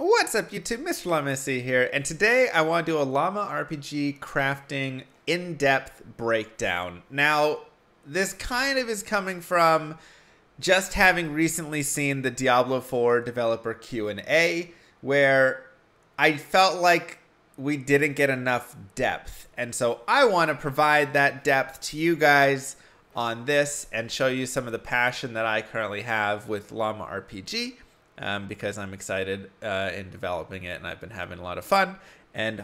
What's up YouTube, Mr. LlamaRPG here, and today I want to do a LlamaRPG crafting in-depth breakdown. Now, this kind of is coming from just having recently seen the Diablo 4 developer Q&A, where I felt like we didn't get enough depth. And so I want to provide that depth to you guys on this and show you some of the passion that I currently have with LlamaRPG. Because I'm excited in developing it and I've been having a lot of fun, and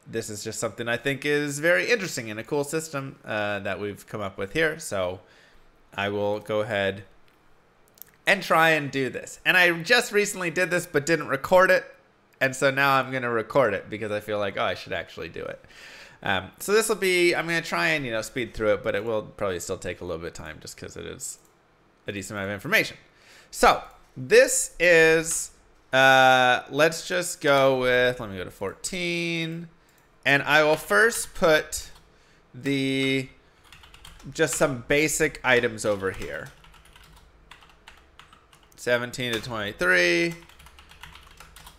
this is just something I think is very interesting and a cool system that we've come up with here. So I will go ahead and try and do this. And I just recently did this but didn't record it, and so now I'm going to record it because I feel like, oh, I should actually do it. So this will be, I'm going to try and speed through it, but it will probably still take a little bit of time just because it is a decent amount of information. So this is, let's just go with, let me go to 14, and I will first put just some basic items over here. 17 to 23,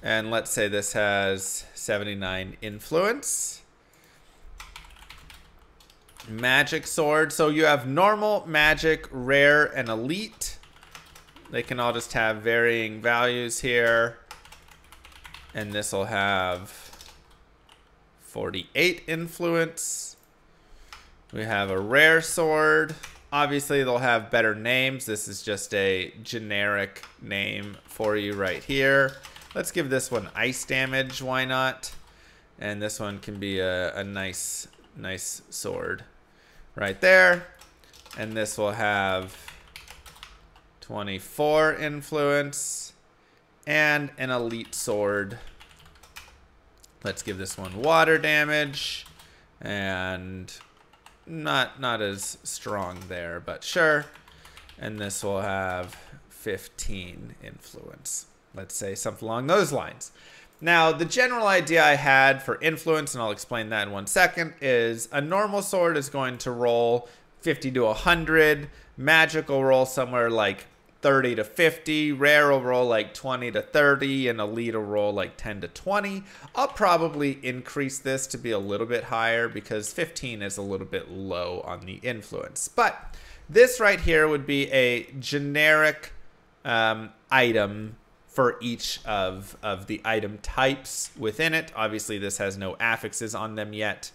and let's say this has 79 influence. Magic sword, so you have normal, magic, rare, and elite. They can all just have varying values here. And this will have 48 influence. We have a rare sword. Obviously, they'll have better names. This is just a generic name for you right here. Let's give this one ice damage. Why not? And this one can be a nice sword right there. And this will have 24 influence and an elite sword. Let's give this one water damage, and not as strong there, but sure. And this will have 15 influence. Let's say something along those lines. Now, the general idea I had for influence, and I'll explain that in 1 second, is a normal sword is going to roll 50 to 100. Magic will roll somewhere like 30 to 50, rare will roll like 20 to 30, and elite will roll like 10 to 20. I'll probably increase this to be a little bit higher because 15 is a little bit low on the influence. But this right here would be a generic item for each of the item types within it. Obviously, this has no affixes on them yet,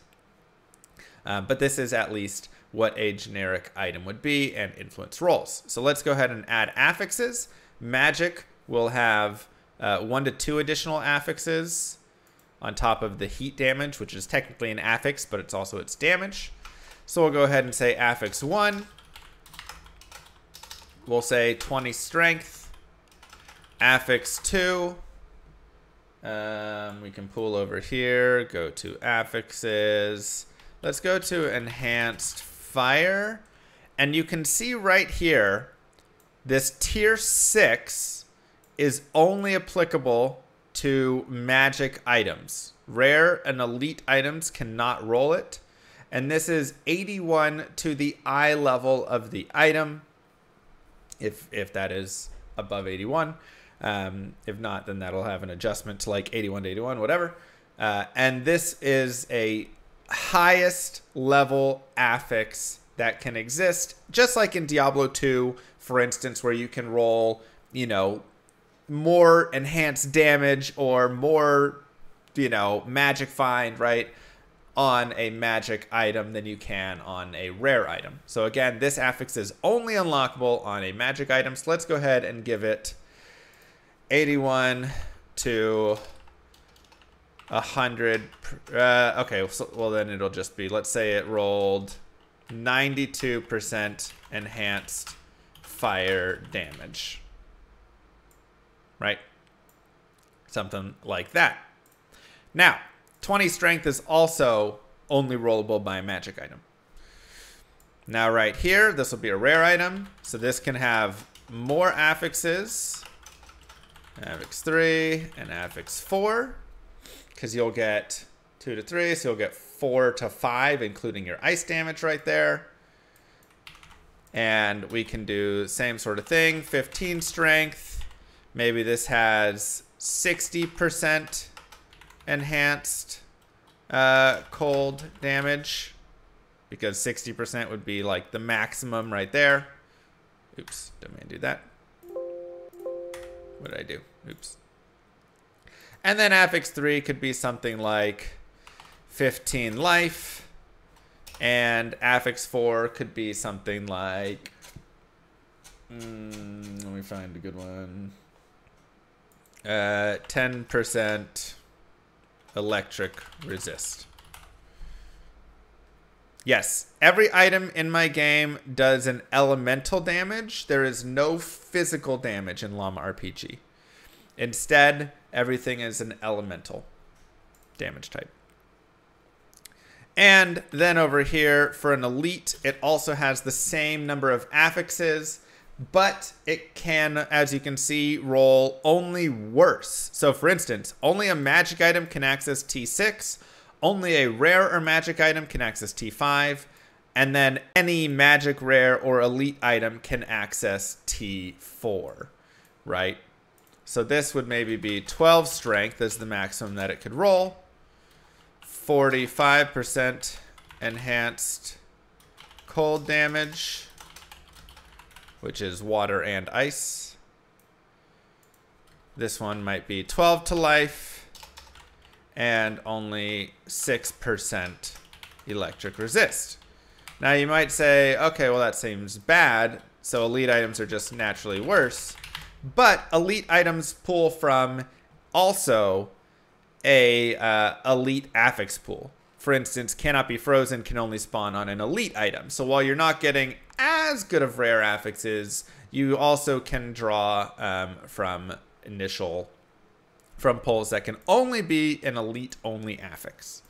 but this is at least what a generic item would be, and influence rolls. So let's go ahead and add affixes. Magic will have 1 to 2 additional affixes on top of the heat damage, which is technically an affix, but it's also its damage. So we'll go ahead and say affix 1. We'll say 20 strength. Affix 2. We can pull over here, go to affixes. Let's go to enhanced fire, and you can see right here this tier 6 is only applicable to magic items. Rare and elite items cannot roll it, and this is 81 to the eye level of the item, if that is above 81. If not, then that'll have an adjustment to like 81 to 81, whatever. And this is a highest level affix that can exist, just like in Diablo 2, for instance, where you can roll, more enhanced damage or more, magic find, right, on a magic item than you can on a rare item. So again, this affix is only unlockable on a magic item. So let's go ahead and give it 81 to 100. Okay, so, well then it'll just be, let's say it rolled 92% enhanced fire damage, right? Something like that. Now, 20 strength is also only rollable by a magic item. Now right here, this will be a rare item, so this can have more affixes, affix 3 and affix 4. Because you'll get 2 to 3, so you'll get 4 to 5, including your ice damage right there. And we can do the same sort of thing, 15 strength. Maybe this has 60% enhanced cold damage, because 60% would be like the maximum right there. Oops, didn't mean to do that. What did I do? Oops. And then affix 3 could be something like 15 life. And affix 4 could be something like... let me find a good one. 10% electric resist. Yes, every item in my game does an elemental damage. There is no physical damage in LlamaRPG. Instead, everything is an elemental damage type. And then over here, for an elite, it also has the same number of affixes, but it can, as you can see, roll only worse. So for instance, only a magic item can access T6, only a rare or magic item can access T5, and then any magic, rare, or elite item can access T4, right? So this would maybe be 12 strength as the maximum that it could roll, 45% enhanced cold damage, which is water and ice. This one might be 12 to life, and only 6% electric resist. Now you might say, okay, well that seems bad, so elite items are just naturally worse. But elite items pull from also a elite affix pool. For instance, cannot be frozen can only spawn on an elite item. So while you're not getting as good of rare affixes, you also can draw from pulls that can only be an elite only affix.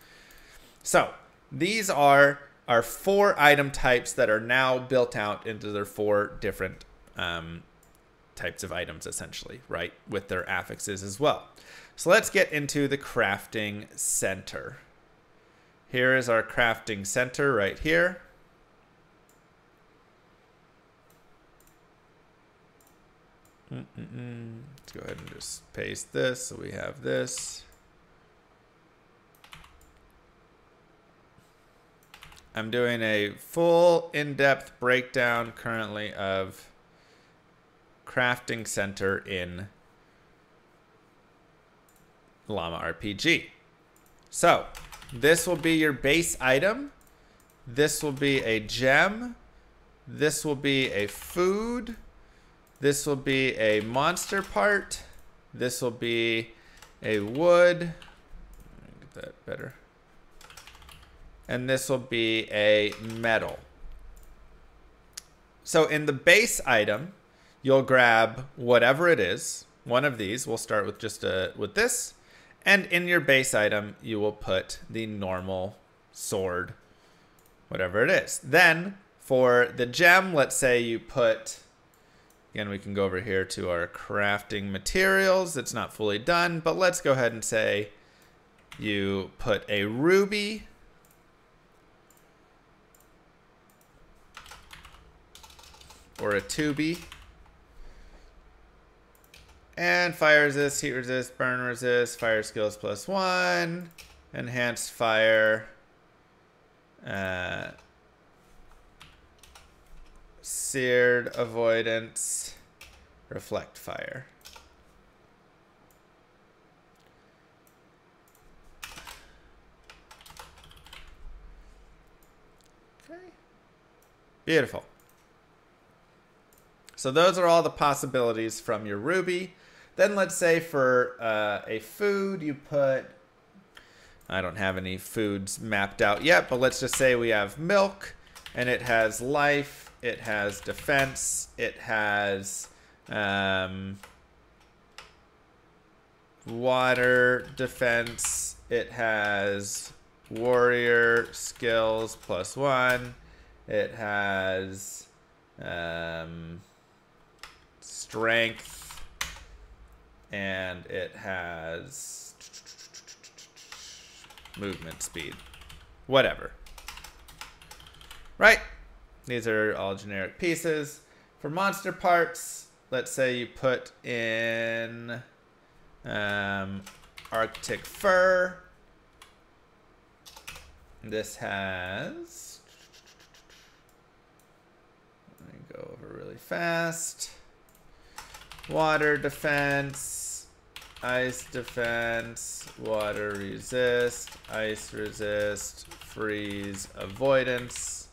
So these are our 4 item types that are now built out into their 4 different types of items, essentially, right? With their affixes as well. So let's get into the crafting center. Here is our crafting center right here. Let's go ahead and just paste this so we have this. I'm doing a full in-depth breakdown currently of crafting center in LlamaRPG. So this will be your base item. This will be a gem. This will be a food. This will be a monster part. This will be a wood. Let me get that better. And this will be a metal. So in the base item, you'll grab whatever it is. One of these. We'll start with just with this. And in your base item, you will put the normal sword, whatever it is. Then for the gem, let's say you put, again, we can go over here to our crafting materials. It's not fully done, but let's go ahead and say you put a ruby. Or a 2B. And fire resist, heat resist, burn resist, fire skills +1, enhanced fire, seared avoidance, reflect fire. Okay. Beautiful. So those are all the possibilities from your ruby. Then let's say for a food you put, I don't have any foods mapped out yet, but let's just say we have milk, and it has life, it has defense, it has water defense, it has warrior skills +1, it has strength, and it has movement speed, whatever, right? These are all generic pieces. For monster parts, let's say you put in Arctic fir. This has, let me go over really fast. Water defense, ice defense, water resist, ice resist, freeze avoidance.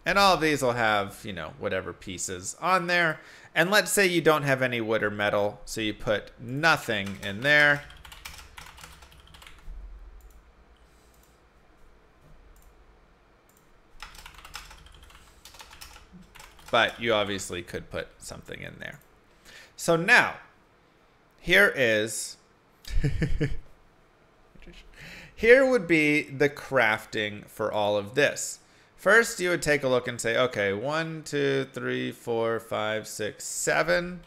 And all of these will have, you know, whatever pieces on there. And let's say you don't have any wood or metal, so you put nothing in there. But you obviously could put something in there. So now, here is, here would be the crafting for all of this. First, you would take a look and say, okay, 1, 2, 3, 4, 5, 6, 7.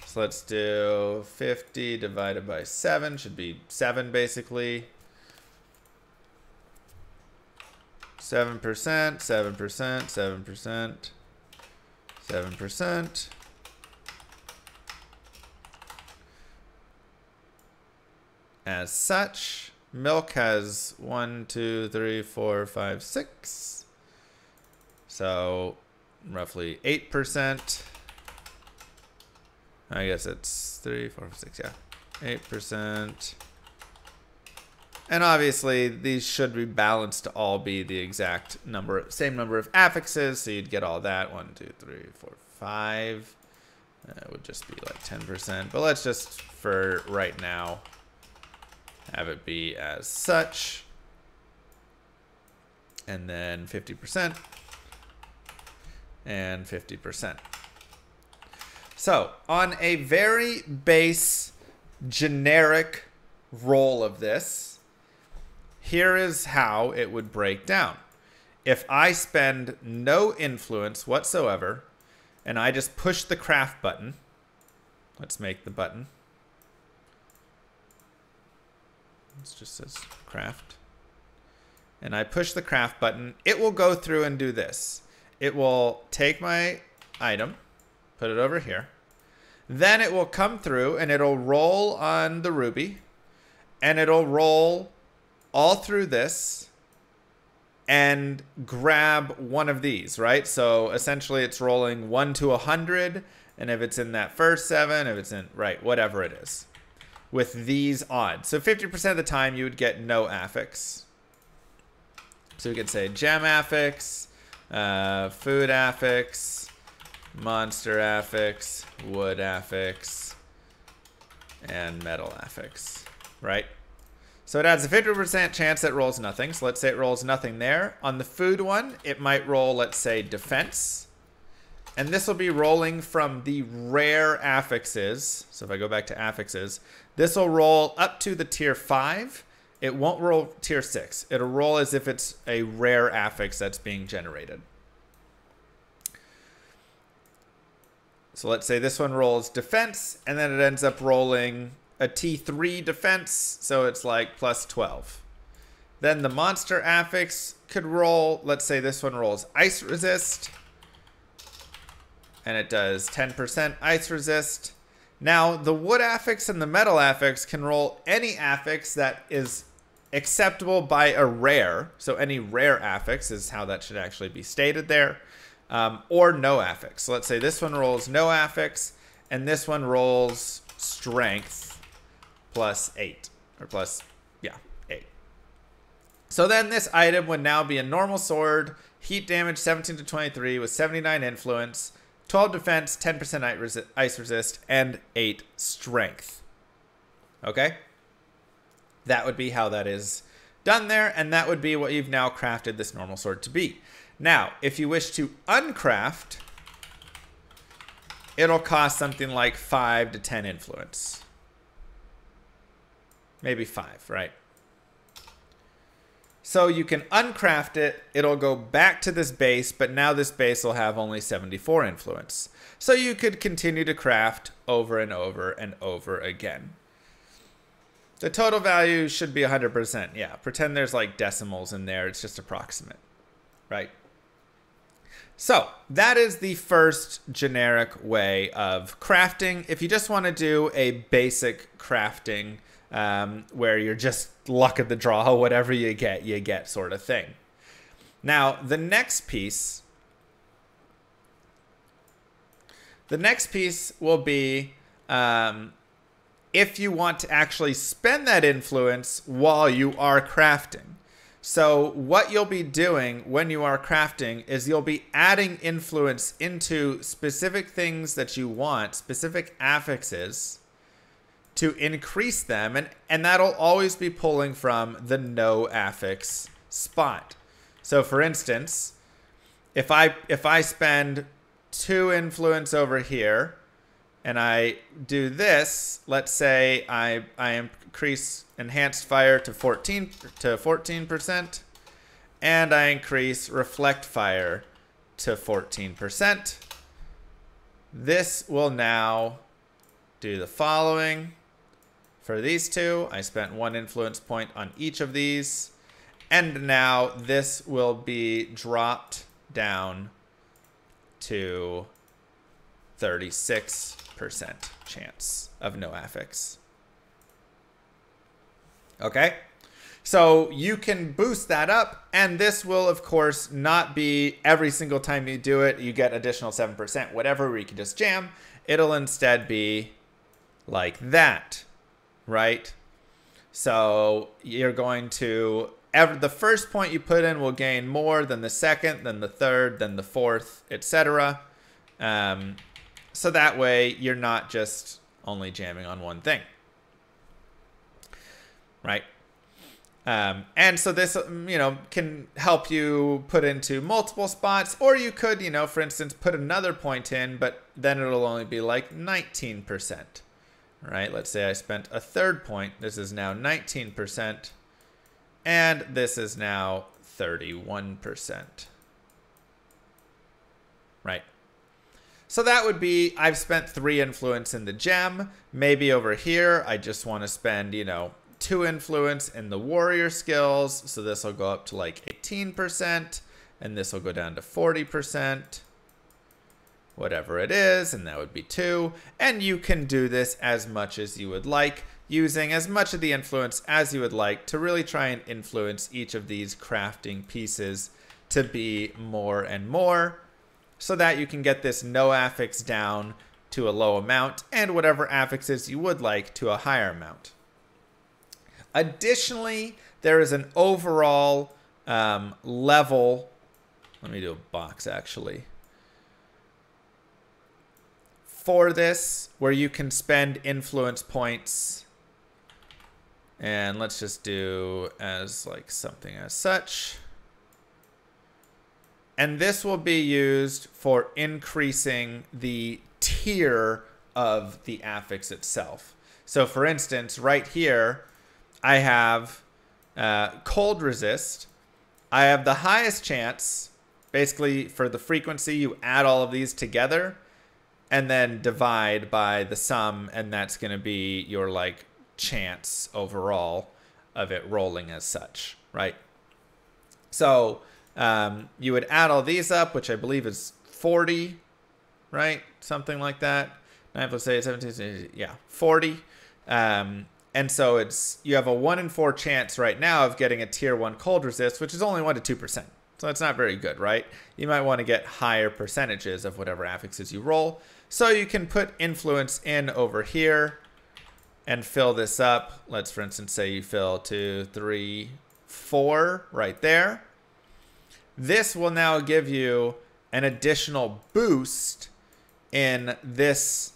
So let's do 50 divided by 7, should be 7 basically. 7%, 7%, 7%. 7%. As such, milk has 1, 2, 3, 4, 5, 6. So roughly 8%. I guess it's 3, 4, 5, 6, yeah. 8%. And obviously, these should be balanced to all be the exact number, same number of affixes. So you'd get all that. 1, 2, 3, 4, 5. It would just be like 10%. But let's just, for right now, have it be as such. And then 50%. And 50%. So on a very base, generic roll of this, here is how it would break down. If I spend no influence whatsoever, and I just push the craft button, let's make the button. It just says craft. And I push the craft button, it will go through and do this. It will take my item, put it over here. Then it will come through and it'll roll on the ruby, and it'll roll all through this and grab one of these, right? So essentially it's rolling 1 to 100, and if it's in that first 7, if it's in, right, whatever it is, with these odds. So 50% of the time you would get no affix. So we could say gem affix, food affix, monster affix, wood affix, and metal affix, right? So it adds a 50% chance that it rolls nothing. So let's say it rolls nothing there. On the food one, it might roll, let's say, defense. And this will be rolling from the rare affixes. So if I go back to affixes, this will roll up to the tier 5. It won't roll tier 6. It'll roll as if it's a rare affix that's being generated. So let's say this one rolls defense, and then it ends up rolling a T3 defense, so it's like plus 12. Then the monster affix could roll, let's say this one rolls ice resist, and it does 10% ice resist. Now, the wood affix and the metal affix can roll any affix that is acceptable by a rare, so any rare affix is how that should actually be stated there, or no affix. So let's say this one rolls no affix, and this one rolls strength plus 8, or plus, yeah, 8. So then this item would now be a normal sword, heat damage 17 to 23 with 79 influence, 12 defense, 10% ice resist, and 8 strength. Okay? That would be how that is done there, and that would be what you've now crafted this normal sword to be. Now, if you wish to uncraft, it'll cost something like 5 to 10 influence. Maybe 5, right? So you can uncraft it. It'll go back to this base, but now this base will have only 74 influence. So you could continue to craft over and over and over again. The total value should be 100%. Yeah, pretend there's like decimals in there. It's just approximate, right? So that is the first generic way of crafting. If you just want to do a basic crafting where you're just luck of the draw, whatever you get sort of thing. Now, the next piece will be if you want to actually spend that influence while you are crafting. So what you'll be doing when you are crafting is you'll be adding influence into specific things that you want, specific affixes, to increase them. And that'll always be pulling from the no affix spot. So for instance, if I spend 2 influence over here and I do this, let's say I increase enhanced fire to 14%, and I increase reflect fire to 14%. This will now do the following. For these 2, I spent 1 influence point on each of these, and now this will be dropped down to 36% chance of no affix. Okay, so you can boost that up, and this will of course not be every single time you do it you get additional 7%, whatever, where you can just jam. It'll instead be like that, right? So you're going to, the first point you put in will gain more than the second, then the third, then the fourth, etc. So that way you're not just only jamming on one thing. Right. And so this, can help you put into multiple spots, or you could, for instance, put another point in, but then it'll only be like 19%. Right. Let's say I spent a third point. This is now 19%. And this is now 31%. Right. So that would be, I've spent 3 influence in the gem. Maybe over here, I just want to spend, 2 influence in the warrior skills. So this will go up to like 18%, and this will go down to 40%, whatever it is, and that would be 2. And you can do this as much as you would like, using as much of the influence as you would like to really try and influence each of these crafting pieces to be more and more, so that you can get this no affix down to a low amount, and whatever affixes you would like to a higher amount. Additionally, there is an overall level. Let me do a box actually. For this, where you can spend influence points. And let's just do as like something as such. And this will be used for increasing the tier of the affix itself. So for instance, right here, I have cold resist. I have the highest chance, basically for the frequency, you add all of these together and then divide by the sum, and that's going to be your like chance overall of it rolling as such, right? So you would add all these up, which I believe is 40, right? Something like that. 9 plus 8, 17, yeah, 40. And so you have a 1 in 4 chance right now of getting a tier 1 cold resist, which is only 1 to 2%. So it's not very good, right? You might want to get higher percentages of whatever affixes you roll. So you can put influence in over here and fill this up. Let's, for instance, say you fill 2, 3, 4 right there. This will now give you an additional boost in this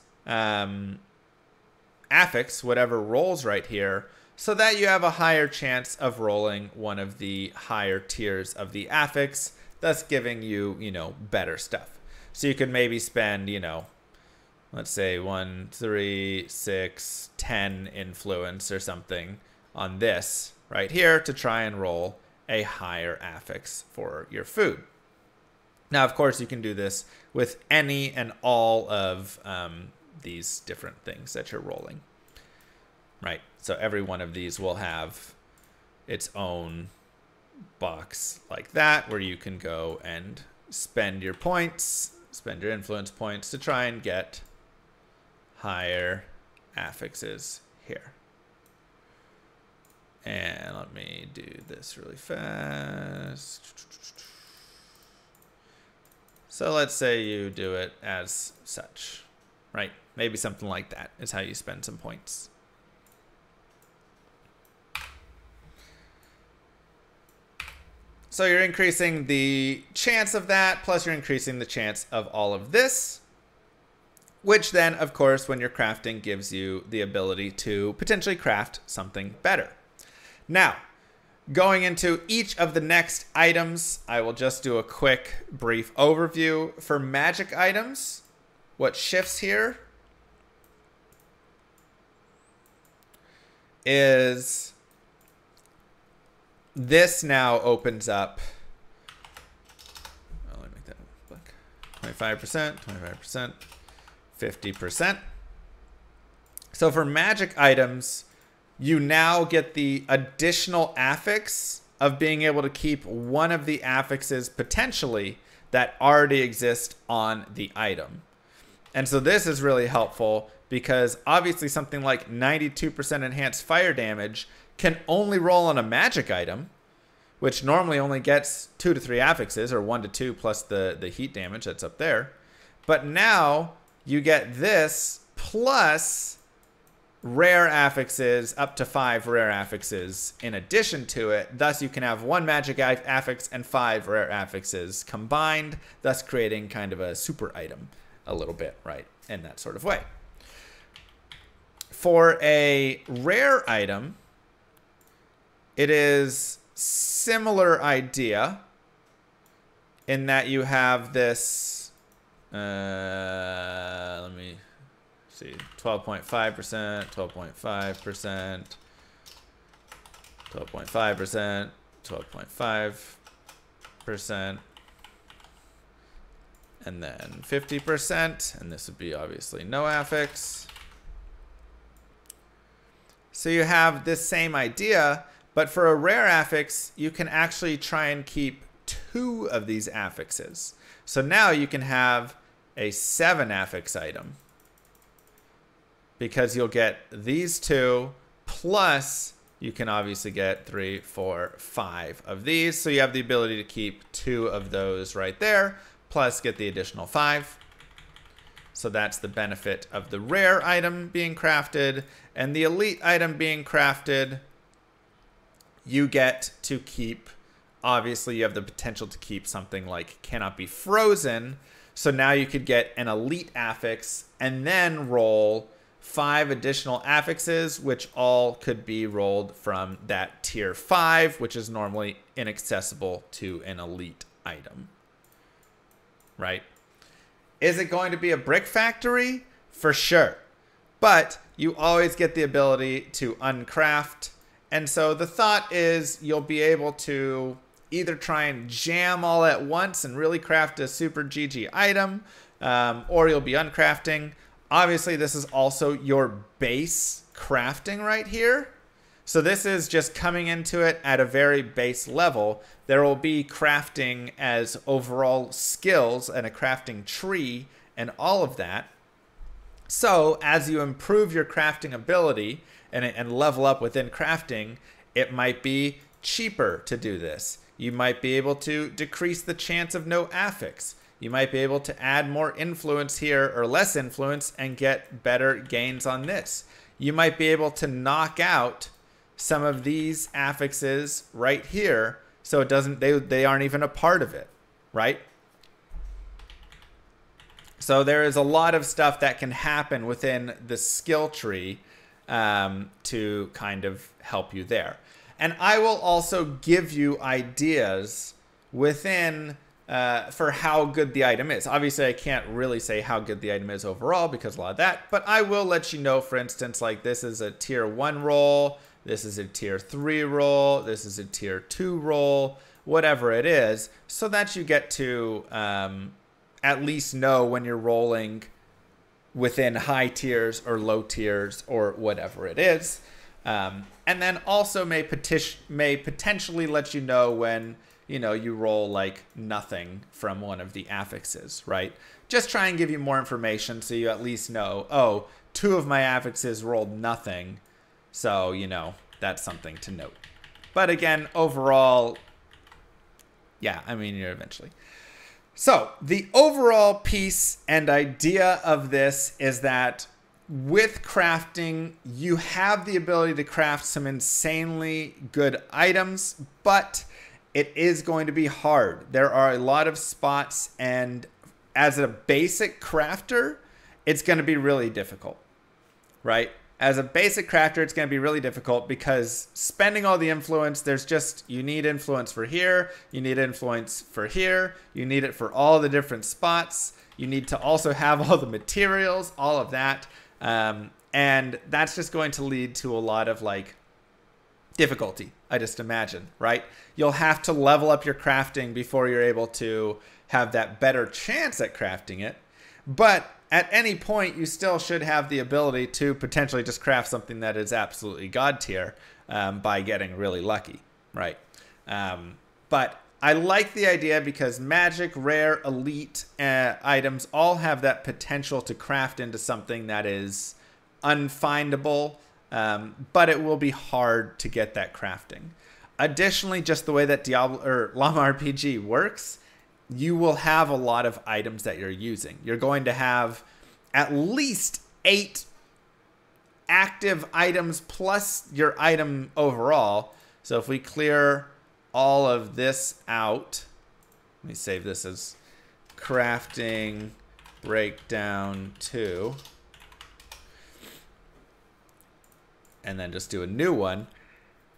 affix, whatever rolls right here, so that you have a higher chance of rolling one of the higher tiers of the affix, thus giving you, better stuff. So you can maybe spend, let's say 1, 3, 6, 10 influence or something on this right here to try and roll a higher affix for your food. Now, of course, you can do this with any and all of these different things that you're rolling, right? So every one of these will have its own box like that, where you can go and spend your points, spend your influence points to try and get higher affixes here. And let me do this really fast. So let's say you do it as such, right? Maybe something like that is how you spend some points. So you're increasing the chance of that, plus you're increasing the chance of all of this, which then, of course, when you're crafting, gives you the ability to potentially craft something better. Now, going into each of the next items, I will just do a quick brief overview. For magic items, what shifts here is this now opens up. Oh, let me make that black. 25%, 25%, 50%. So for magic items, you now get the additional affix of being able to keep one of the affixes potentially that already exist on the item. And so this is really helpful because obviously something like 92% enhanced fire damage can only roll on a magic item, which normally only gets 2 to 3 affixes, or 1 to 2 plus the heat damage that's up there. But now you get this plus rare affixes, up to 5 rare affixes in addition to it. Thus, you can have 1 magic affix and 5 rare affixes combined, thus creating kind of a super item a little bit, right? In that sort of way. For a rare item, it is similar idea in that you have this, let me see, 12.5%, 12.5%, 12.5%, 12.5%, and then 50%, and this would be obviously no affix. So you have this same idea, but for a rare affix, you can actually try and keep 2 of these affixes. So now you can have a 7 affix item, because you'll get these 2, plus you can obviously get 3, 4, 5 of these. So you have the ability to keep 2 of those right there, plus get the additional 5. So that's the benefit of the rare item being crafted. And the elite item being crafted, you get to keep, obviously you have the potential to keep something like cannot be frozen. So now you could get an elite affix and then roll 5 additional affixes, which all could be rolled from that tier 5, which is normally inaccessible to an elite item, right? Is it going to be a brick factory? For sure. But you always get the ability to uncraft. And so the thought is you'll be able to either try and jam all at once and really craft a super GG item, or you'll be uncrafting. Obviously, this is also your base crafting right here. So this is just coming into it at a very base level. There will be crafting as overall skills and a crafting tree and all of that. So as you improve your crafting ability and level up within crafting, it might be cheaper to do this. You might be able to decrease the chance of no affix. You might be able to add more influence here or less influence and get better gains on this. You might be able to knock out some of these affixes right here so it doesn't, they aren't even a part of it, right? So there is a lot of stuff that can happen within the skill tree to kind of help you there. And I will also give you ideas within for how good the item is. Obviously, I can't really say how good the item is overall because a lot of that, but I will let you know, for instance, like this is a tier 1 roll, this is a tier 3 roll, this is a tier 2 roll, whatever it is, so that you get to at least know when you're rolling within high tiers or low tiers or whatever it is. And then also may potentially let you know when you know, you roll like nothing from one of the affixes, right? Just try and give you more information so you at least know, oh, 2 of my affixes rolled nothing. So, you know, that's something to note. But again, overall, yeah, I mean, you're eventually. So the overall piece and idea of this is that with crafting, you have the ability to craft some insanely good items, but it is going to be hard. There are a lot of spots, and as a basic crafter, it's going to be really difficult, right? As a basic crafter, it's going to be really difficult because spending all the influence, there's just, you need influence for here, you need influence for here, you need it for all the different spots, you need to also have all the materials, all of that, and that's just going to lead to a lot of like difficulty, I just imagine, right? You'll have to level up your crafting before you're able to have that better chance at crafting it, but at any point, you still should have the ability to potentially just craft something that is absolutely god tier by getting really lucky, right? But I like the idea because magic, rare, elite items all have that potential to craft into something that is unfindable, but it will be hard to get that crafting. Additionally, just the way that LlamaRPG works, you will have a lot of items that you're using. You're going to have at least 8 active items plus your item overall. So if we clear all of this out, let me save this as crafting breakdown 2. And then just do a new one.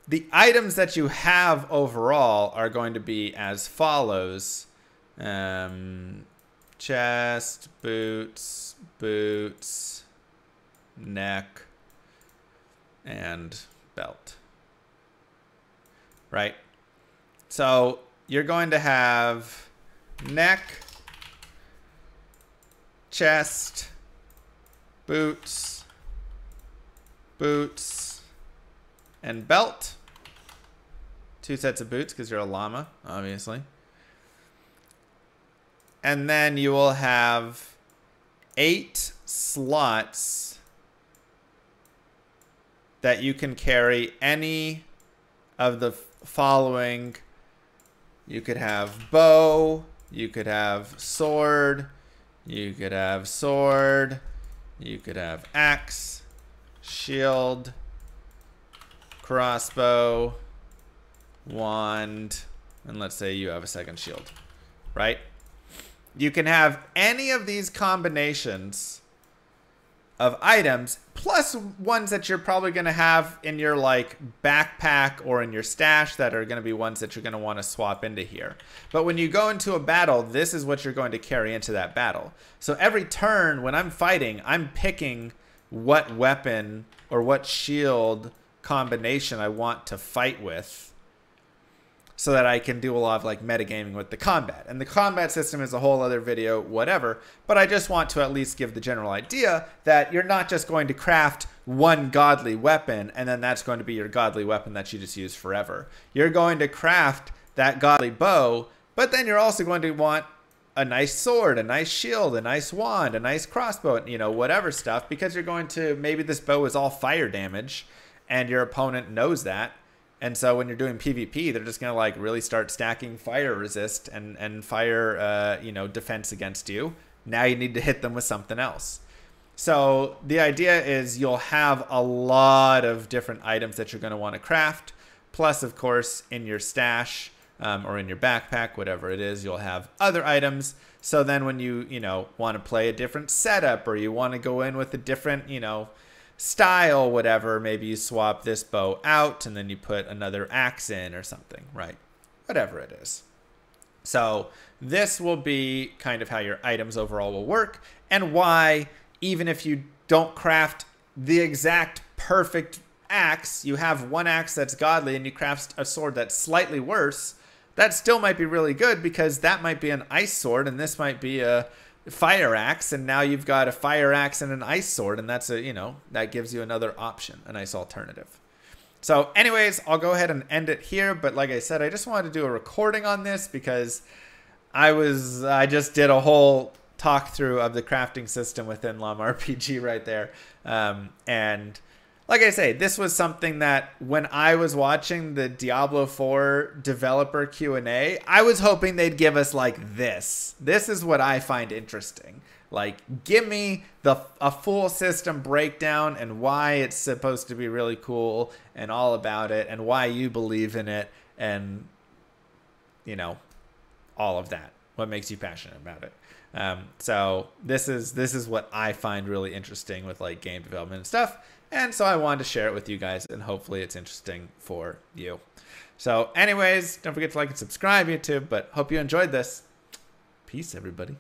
The items that you have overall are going to be as follows. Chest, boots, neck, and belt. Right? So you're going to have neck, chest, boots, and belt. 2 sets of boots because you're a llama, obviously. And then you will have 8 slots that you can carry any of the following. You could have bow, you could have sword, you could have sword, you could have axe, shield, crossbow, wand, and let's say you have a second shield, right? You can have any of these combinations of items, plus ones that you're probably going to have in your like backpack or in your stash that are going to be ones that you're going to want to swap into here. But when you go into a battle, this is what you're going to carry into that battle. So every turn when I'm fighting, I'm picking what weapon or what shield combination I want to fight with, so that I can do a lot of like metagaming with the combat. And the combat system is a whole other video, whatever. But I just want to at least give the general idea that you're not just going to craft one godly weapon and then that's going to be your godly weapon that you just use forever. You're going to craft that godly bow, but then you're also going to want a nice sword, a nice shield, a nice wand, a nice crossbow, you know, whatever stuff, because you're going to, maybe this bow is all fire damage and your opponent knows that. And so when you're doing PvP, they're just going to like really start stacking fire resist and fire, you know, defense against you. Now you need to hit them with something else. So the idea is you'll have a lot of different items that you're going to want to craft. Plus, of course, in your stash or in your backpack, whatever it is, you'll have other items. So then when you know, want to play a different setup or you want to go in with a different, you know, style, whatever, maybe you swap this bow out and then you put another axe in or something, right? Whatever it is. So this will be kind of how your items overall will work, and why even if you don't craft the exact perfect axe, you have one axe that's godly and you craft a sword that's slightly worse, that still might be really good because that might be an ice sword and this might be a fire axe, and now you've got a fire axe and an ice sword, and that's a, you know, that gives you another option, a nice alternative. So anyways, I'll go ahead and end it here. But like I said, I just wanted to do a recording on this because I just did a whole talk through of the crafting system within LlamaRPG right there. And like I say, this was something that when I was watching the Diablo 4 developer Q&A, I was hoping they'd give us like this. This is what I find interesting. Like, give me a full system breakdown and why it's supposed to be really cool and all about it and why you believe in it and, you know, all of that. What makes you passionate about it. So this is what I find really interesting with like game development and stuff. And so I wanted to share it with you guys, and hopefully it's interesting for you. So anyways, don't forget to like and subscribe, YouTube, but hope you enjoyed this. Peace, everybody.